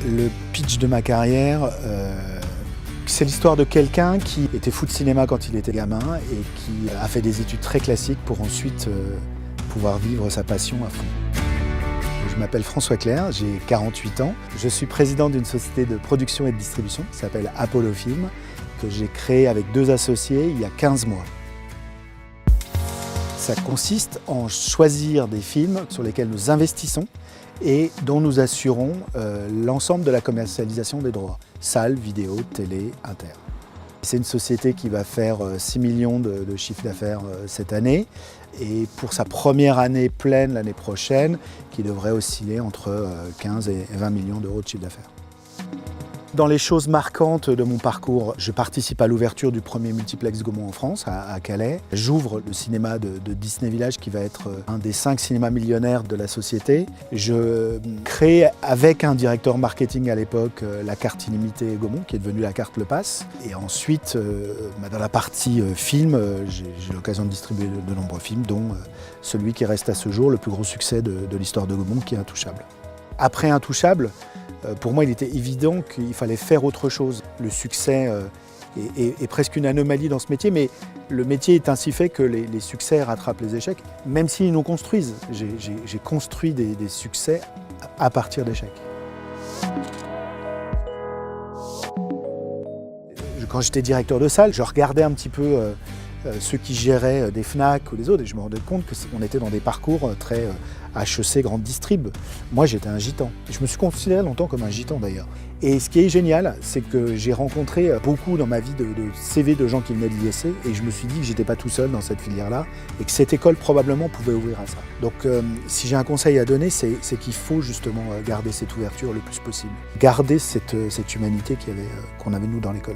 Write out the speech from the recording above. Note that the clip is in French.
Le pitch de ma carrière, c'est l'histoire de quelqu'un qui était fou de cinéma quand il était gamin et qui a fait des études très classiques pour ensuite pouvoir vivre sa passion à fond. Je m'appelle François Clerc, j'ai 48 ans. Je suis président d'une société de production et de distribution qui s'appelle Apollo Film, que j'ai créée avec 2 associés il y a 15 mois. Ça consiste en choisir des films sur lesquels nous investissons et dont nous assurons l'ensemble de la commercialisation des droits. Salles, vidéo, télé, inter. C'est une société qui va faire 6 millions de chiffre d'affaires cette année et pour sa première année pleine l'année prochaine, qui devrait osciller entre 15 et 20 millions d'euros de chiffre d'affaires. Dans les choses marquantes de mon parcours, je participe à l'ouverture du premier multiplex Gaumont en France, à Calais. J'ouvre le cinéma de Disney Village, qui va être un des 5 cinémas millionnaires de la société. Je crée avec un directeur marketing à l'époque la carte illimitée Gaumont, qui est devenue la carte Le Pass. Et ensuite, dans la partie film, j'ai l'occasion de distribuer de nombreux films, dont celui qui reste à ce jour le plus gros succès de l'histoire de Gaumont, qui est Intouchable. Après Intouchable, pour moi, il était évident qu'il fallait faire autre chose. Le succès est presque une anomalie dans ce métier, mais le métier est ainsi fait que les succès rattrapent les échecs, même s'ils nous construisent. J'ai construit des succès à partir d'échecs. Quand j'étais directeur de salle, je regardais un petit peu ceux qui géraient des Fnac ou des autres, et je me rendais compte qu'on était dans des parcours très HEC, grande distrib. Moi, j'étais un gitan. Je me suis considéré longtemps comme un gitan d'ailleurs. Et ce qui est génial, c'est que j'ai rencontré beaucoup dans ma vie de CV de gens qui venaient de l'ISC, et je me suis dit que j'étais pas tout seul dans cette filière-là, et que cette école probablement pouvait ouvrir à ça. Donc si j'ai un conseil à donner, c'est qu'il faut justement garder cette ouverture le plus possible. Garder cette humanité qu'on avait nous dans l'école.